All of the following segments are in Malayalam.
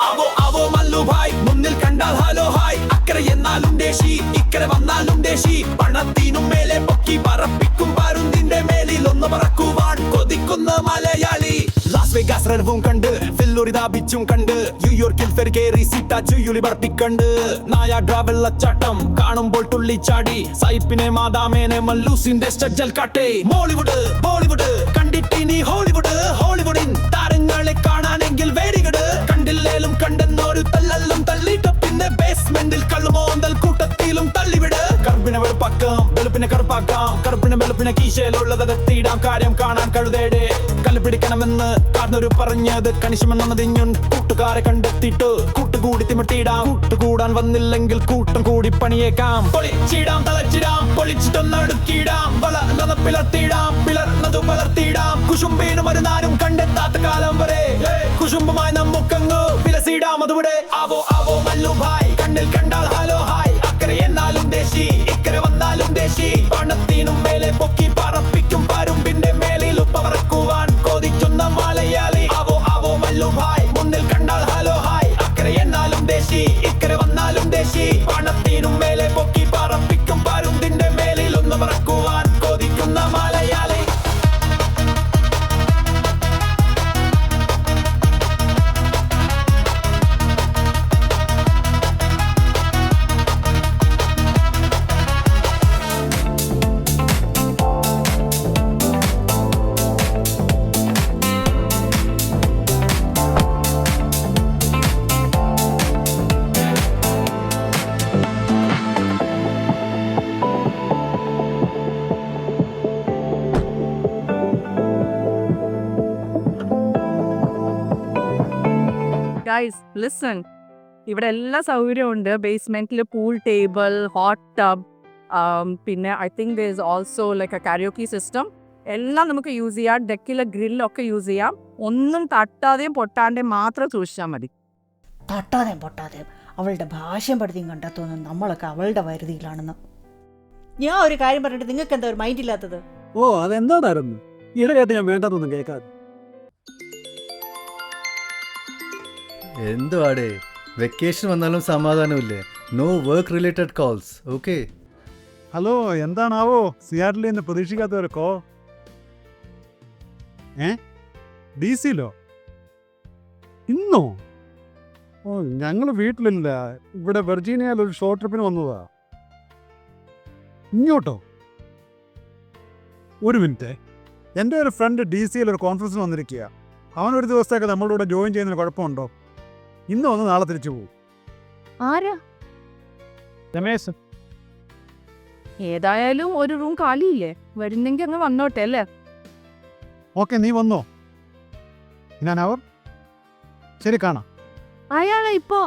ആവോ ആവോ മല്ലുഭായ് മുന്നിൽ കണ്ടാൽ ഹലോ ഹായ് അക്കരെ എന്നാലും ദേശി ഇക്കരെ വന്നാലും ദേശി പണത്തിനും മേലെ പൊക്കി പറപ്പിക്കും പരുന്തിന്റെ മേലിൽ ഒന്ന് പറക്കുവാൻ കൊതിക്കുന്ന മലയാളി ലാസ് വേഗാസ് റനവും കണ്ട് ഫില്ലോറിദ ബീച്ചും കണ്ട് ന്യൂയോർക്കിൽ ഫെർഗേറി സീറ്റാച്ചു യൂണിബർട്ടി കണ്ട് നായാഗ്ര വെള്ളച്ചാട്ടം കാണുമ്പോൾ തുള്ളിച്ചാടി സൈപ്പിനെ മാതാമേനെ മല്ലൂസിന്റെ സ്റ്റഡ്ജൽ കാട്ടെ മോളിവുഡ് ബോളിവുഡ് കണ്ടിട്ടിനി ഹോളിവുഡ് ഹോളിവുഡിൻ താരങ്ങളെ കാണാനെങ്കിൽ വേടികട് കണ്ടില്ലേലും കണ്ടെന്നൊരു തല്ലല്ലും തള്ളിട്ട പിന്നെ ബേസ്മെന്റിൽ കള്ളുമോന്തൽ കൂട്ടത്തിലും തള്ളിവിട് കറുപ്പിനെ വെളുപ്പാക്കാം വെളുപ്പിനെ കറുപ്പാക്കാം കറുപ്പിനെ വെളുപ്പിനെ കീശയിലുള്ളത് എത്തിയിടാം കാര്യം കാണാൻ കഴുതേടെ കല്ല് പിടിക്കണമെന്ന് കാർന്നൊരു പറഞ്ഞത് കണിശമെന്നതിഞ്ഞുൻ കൂട്ടുകാരെ കണ്ടെത്തിയിട്ട് കൂട്ടുകൂടി തിമിട്ടിയിടാം കൂട്ടുകൂടാൻ വന്നില്ലെങ്കിൽ കൂട്ടം കൂടി പണിയേക്കാം പൊളിച്ചിടാം തളച്ചിടാം പൊളിച്ചിട്ടൊന്നടുക്കിയിടാം വളർന്നത് പിളർത്തിയിടാം പിളർന്നത് വളർത്തിയിടാം കുശുംബീനും മരുന്നാരും കണ്ടെത്താത്ത കാലം വരെ കുശുംബുമായി നമുക്കങ്ങ് വിലസിടാം അതുവിടെ ആവോ ആവോ മല്ലുഭായ് കണ്ണിൽ കണ്ടാൽ ഹലോ ഹായ് അക്കരെ എന്നാലും ദേശി ഇക്കരെ വന്നാലും ദേശി പണത്തിനും മേലെ പൊക്കി പറപ്പിക്കും പരുമ്പിന്റെ മേലിൽ ഉപ്പറക്കുവാൻ കൊതിക്കുന്ന മലയാളി ആവോ ആവോ മല്ലുഭായ് മുന്നിൽ കണ്ടാൽ ഹലോ ഹായ് അക്കരെ എന്നാലും ദേശി ഇക്കരെ വന്നാലും ദേശി പണത്തിനും മേലെ പൊക്കി പറപ്പിക്കും പരുന്തിന്റെ മേലിൽ ഒന്ന് പറക്കുവാൻ കൊതിക്കുന്ന മലയാളി Guys, listen. ഇവിടെ എല്ലാ സൗകര്യവും ഉണ്ട്. ബേസ്മെന്റിൽ പൂൾ ടേബിൾ, ഹോട്ട് ടബ്, പിന്നെ I think there is also like a karaoke system. എല്ലാം നമുക്ക് യൂസ് ചെയ്യാം. ഡെക്കിലെ ഗ്രില്ലൊക്കെ യൂസ് ചെയ്യാം. ഒന്നും തട്ടാതെയും പൊട്ടാതെയും മാത്രം സൂക്ഷിച്ചാൽ മതി. തട്ടാതെയും പൊട്ടാതെയും അവളുടെ ഭാഷയും പഠിത്തം കണ്ടാൽ തോന്നുന്നു നമ്മളൊക്കെ അവളുടെ വരുതിയിലാണെന്ന്. ഞാൻ ഒരു കാര്യം പറഞ്ഞിട്ട് നിങ്ങൾക്ക് എന്താ ഒരു മൈൻഡ് ഇല്ലാത്തത്? ഓ അതെന്തായിരുന്നു ഈയിടെയായിട്ട് ഞാൻ വേണ്ടാത്തൊന്നും കേൾക്കാതെ. എന്തുവാടേ വെക്കേഷൻ വന്നാലും സമാധാനമില്ലേ? No work related calls. Okay. Hello എന്താണാവോ സിയാറ്റിൽ നിന്ന് പ്രതീക്ഷിക്കാത്ത ഒരു കോ DC-ലോ ഇന്നോ? ഓ ഞങ്ങൾ വീട്ടിലില്ല, ഇവിടെ വെർജീനിയയിൽ ഒരു ഷോർട്ട് ട്രിപ്പിന് വന്നതാ. ഇങ്ങോട്ടോ? ഒരു മിനിറ്റ്, എൻ്റെ ഒരു ഫ്രണ്ട് DC-യിൽ ഒരു കോൺഫറൻസിന് വന്നിരിക്കുക. അവനൊരു ദിവസത്തേക്ക് നമ്മളുടെ കൂടെ ജോയിൻ ചെയ്യുന്നതിന് കുഴപ്പമുണ്ടോ? ഇന്ന് വന്ന് നാളെ തിരിച്ചു പോകും. ആരാ? രമേശ്. ഏതായാലും ഒരു റൂം കാലിയില്ലേ, വരുന്നെങ്കിൽ അങ്ങ് വന്നോട്ടെ അല്ലേ? ഓക്കെ, നീ വന്നോ? ഞാൻ അവർ ശരി കാണാം. അയാളെ ഇപ്പോ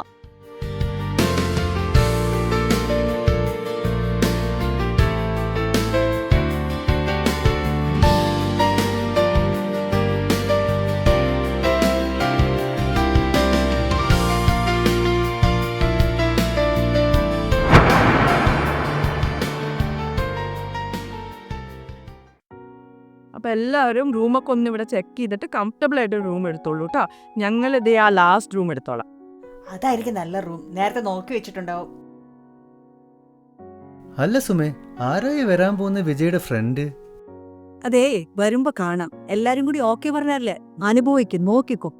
അപ്പോൾ എല്ലാവരും റൂമൊക്കെ ഒന്ന് ഇവിടെ ചെക്ക് ചെയ്തിട്ട് കംഫർട്ടബിൾ ആയിട്ട് റൂം എടുത്തോളൂ കേട്ടോ. ഞങ്ങൾ ഇതേ ആ ലാസ്റ്റ് റൂം എടുത്തോളാം. അതായിരിക്കും നല്ല റൂം. നേരത്തെ നോക്കി വെച്ചിട്ടുണ്ടാവും. അല്ല സുമേ, ആരായി വരാൻ പോകുന്ന വിജയുടെ ഫ്രണ്ട്? അതേ വരുമ്പോ കാണാം. എല്ലാരും കൂടി ഓക്കെ പറഞ്ഞല്ലേ? അനുഭവിക്കും, നോക്കിക്കോ.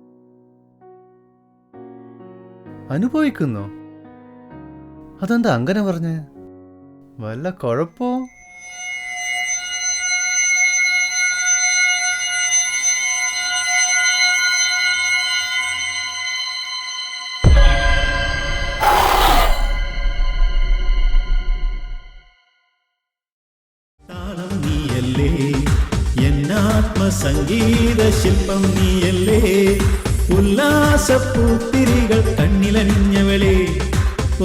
അനുഭവിക്കുന്നോ? അതെന്താ അങ്ങനെ പറഞ്ഞ്? വല്ല കുഴപ്പോ? സംഗീത ശില്പം നീയല്ലേ, ഉല്ലാസപ്പൂത്തിരികൾ കണ്ണിലണിഞ്ഞവളെ,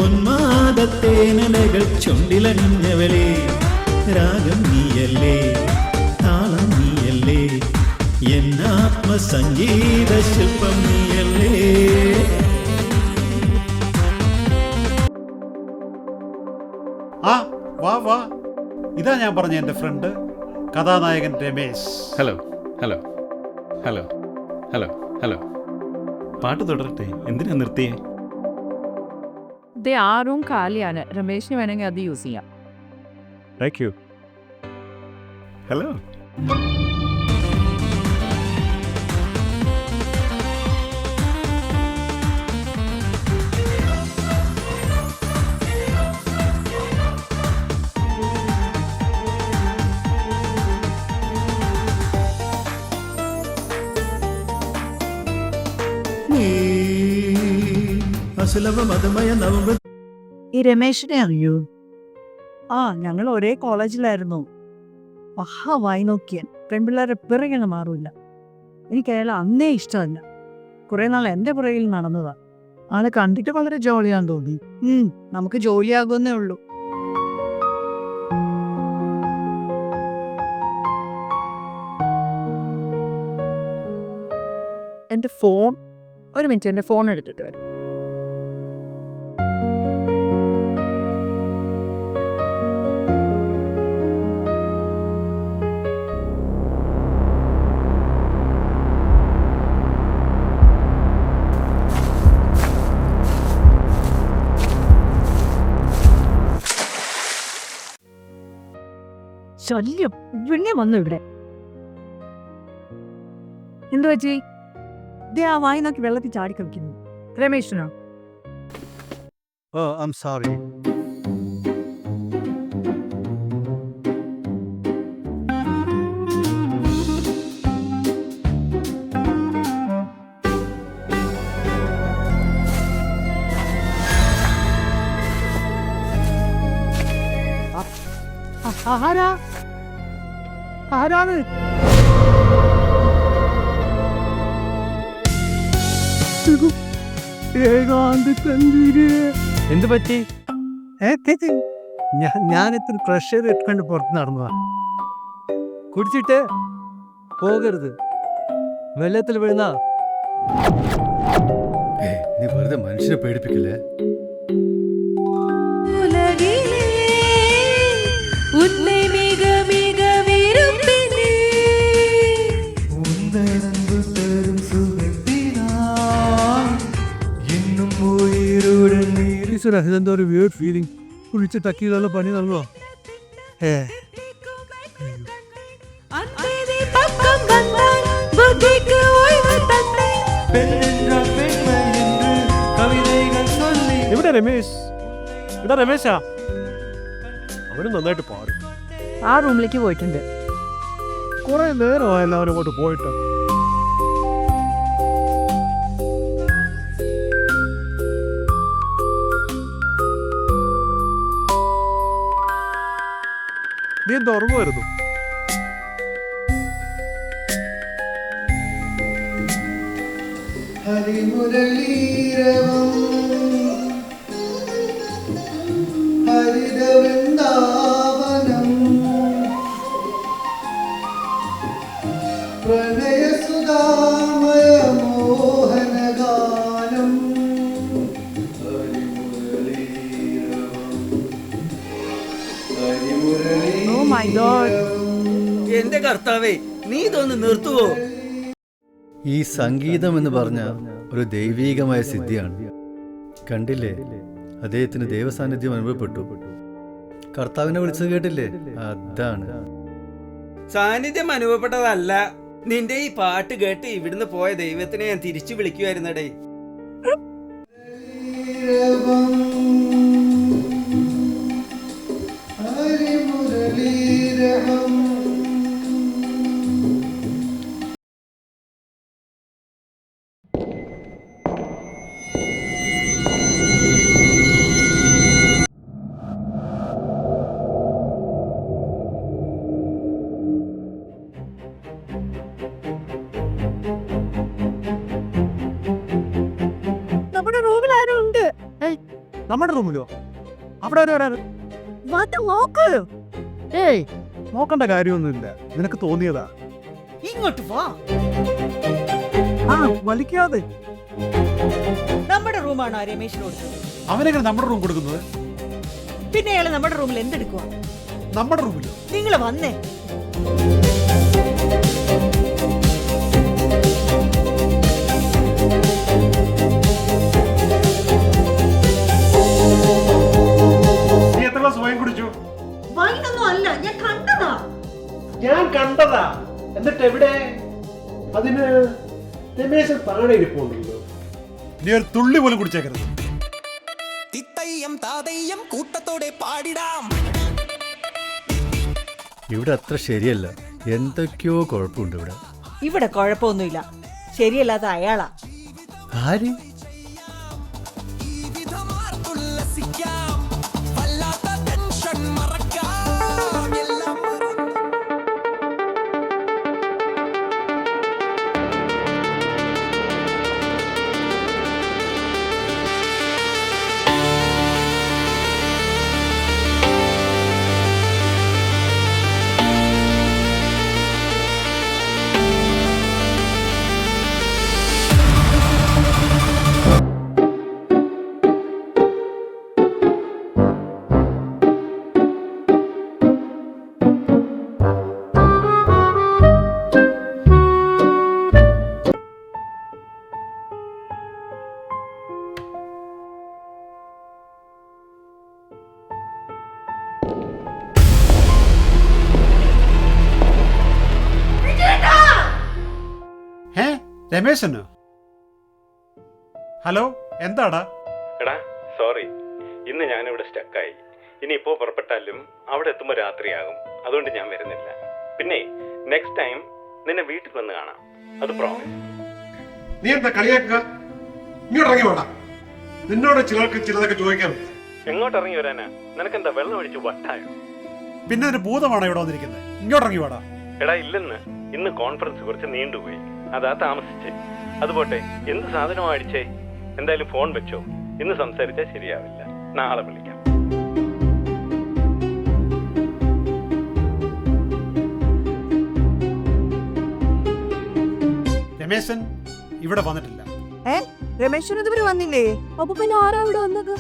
ഉന്മാദത്തേനലകൾ ചുണ്ടിലണിഞ്ഞവളെ, രാഗം നീയല്ലേ, താളം നീയല്ലേ, എന്നാത്മസംഗീത ശില്പം നീയല്ലേ. ആ വാ വാ, ഇതാ ഞാൻ പറഞ്ഞ എൻ്റെ ഫ്രണ്ട് കഥാനായകൻ Ramesh. Hello hello hello hello hello. പാട്ട് തുടരട്ടെ, എന്തിനാ നിർത്തിയേ? ഇത് ആ റൂം കാലിയാണ്. രമേശിന് വേണമെങ്കിൽ അത് യൂസ് ചെയ്യാം. Thank you. ഹലോ. അസുലഭ മതമയ നവംബർ. ഈ രമേശിനെ അറിയൂ? ആ, ഞങ്ങൾ ഒരേ കോളേജിലായിരുന്നു. മഹാ നോക്കിയൻ, പെൺപിള്ളേരെ പിറകെ മാറൂല. എനിക്ക് അയാൾ അന്നേ ഇഷ്ടമല്ല. കുറെ നാൾ എൻ്റെ പുറകിൽ നടന്നതാ. ആളെ കണ്ടിട്ട് വളരെ ജോളിയാന്ന് തോന്നി. നമുക്ക് ജോലിയാകുന്നേ ഉള്ളൂ. എൻ്റെ ഫോൺ, ഒരു മിനിറ്റ്, എൻ്റെ ഫോൺ എടുത്തിട്ട് വരും. ശല്യം പിന്നെ വന്നു ഇവിടെ. എന്തു പറ്റി? ദേ ആ വായി നോക്കി വെള്ളത്തിൽ ചാടി കളിക്കുന്നു. രമേശിനോ? ഓ, ഐ ആം സോറി. ആരാണ്? എന്ത് പറ്റി? ഞാൻ ഇത്ര പ്രഷർ ഇട്ടുകൊണ്ട് പുറത്ത് നടന്നതാ. കുടിച്ചിട്ട് പോകരുത്, വെള്ളത്തിൽ വീഴുന്ന. നീ വെറുതെ മനുഷ്യനെ പേടിപ്പിക്കില്ലേ? ഇതെന്തോ ഒരു വീർഡ് ഫീലിംഗ്. കുഴിച്ച് ടക്കിയുള്ള പണി നൽകുമോ? ഇവിടെ രമേശ്, ഇവിടെ രമേശാ. അവന് നന്നായിട്ട് പാടും. ആ റൂമിലേക്ക് പോയിട്ടുണ്ട്. കുറെ നേരമായല്ലോ അവനങ്ങോട്ട് പോയിട്ട്. നീ എന്താ ഉറങ്ങുമായിരുന്നു? Oh my God. എന്റെ കർത്താവേ, നീ ഇതൊന്ന് നിർത്തുവോ? ഈ സംഗീതം എന്ന് പറഞ്ഞ ഒരു ദൈവീകമായ സിദ്ധിയാണ്. കണ്ടില്ലേ, അദ്ദേഹത്തിന് ദൈവസാന്നിധ്യം അനുഭവപ്പെട്ടു. കർത്താവിനെ വിളിച്ചത് കേട്ടില്ലേ? അതാണ് സാന്നിധ്യം അനുഭവപ്പെട്ടതല്ല. നിന്റെ ഈ പാട്ട് കേട്ട് ഇവിടുന്ന് പോയ ദൈവത്തിനെ ഞാൻ തിരിച്ചു വിളിക്കുവായിരുന്നടേ. നമ്മുടെ റൂമിൽ ആരും ഉണ്ട്. നമ്മുടെ റൂമിലോ? അവിടെ വരാറ്? നോക്ക്. ഏയ്, നോക്കേണ്ട കാര്യമൊന്നുമില്ല. നിനക്ക് തോന്നിയതാ. ഇങ്ങോട്ട് വാ. ആ, വലിക്കാതെ. നമ്മുടെ റൂമാണ് ആ രമേശിന് കൊടുത്തത്. അവനെങ്ങനെ നമ്മുടെ റൂം കൊടുക്കുന്നത്? പിന്നെ അയാള് നമ്മുടെ റൂമിൽ എന്തെടുക്കുക? നമ്മുടെ റൂമിലോ? നിങ്ങൾ വന്നേ. ഞാൻ കണ്ടതാ. എന്നിട്ട് എവിടെ? അതിന് രമേശൻ താഴെ ഇരിപ്പുണ്ടല്ലോ. നീ ഒരു തുള്ളി പോലും കുടിച്ചേക്കരുത്. തിത്തയ്യം താതയ്യം കൂട്ടത്തോടെ പാടിടാം. ഇവിടെ അത്ര ശരിയല്ല, എന്തൊക്കെയോ കുഴപ്പമുണ്ട് ഇവിടെ. ഇവിടെ കുഴപ്പമൊന്നുമില്ല, ശരിയല്ലാത്ത അയാളാ. ആര്? ഈ വിധമാർത്തുല്ലസിക്കാം, വല്ലാത്ത ടെൻഷൻ മറക്കാം, എല്ലാം രമേശനോ? ഹലോ, എന്താടാ? എടാ സോറി, ഇന്ന് ഞാനിവിടെ സ്റ്റക്കായി. ഇനിയിപ്പോൾ പുറപ്പെട്ടാലും അവിടെ എത്തുമ്പോൾ രാത്രിയാകും. അതുകൊണ്ട് ഞാൻ വരുന്നില്ല. പിന്നെ നെക്സ്റ്റ് ടൈം നിന്നെ വീട്ടിൽ വന്ന് കാണാം, അത് പ്രോമിസ്. നീ എന്താ കളിയാക്കുക? ഇങ്ങോട്ട് ഇറങ്ങി വേണ്ട. നിന്നോട് ചിലർക്ക് ചിലതൊക്കെ ചോദിക്കാൻ. എങ്ങോട്ട് ഇറങ്ങി വരാനാ? നിനക്കെന്താ വെള്ളം ഒഴിച്ച് വട്ടായോ? പിന്നെ ഒരു ഭൂതമാണോ ഇവിടെ വന്നിരിക്കുന്നത്? ഇങ്ങോട്ട് ഇറങ്ങി വാടാ. എടാ ഇല്ലെന്ന്, ഇന്ന് കോൺഫറൻസ് കുറച്ച് നീണ്ടുപോയി, അതാ താമസിച്ചേ. അതുപോട്ടെ, എന്ത് സാധനമാണ് അടിച്ചേ? എന്തായാലും ഫോൺ വെച്ചോ, ഇന്ന് സംസാരിച്ചാൽ ശരിയാവില്ല, നാളെ വിളിക്കാം. രമേശൻ ഇവിടെ വന്നിട്ടില്ല. രമേശൻ ഇതുവരെ വന്നില്ലേ? അപ്പൊ പിന്നെ ആരാ ഇവിടെ വന്നത്?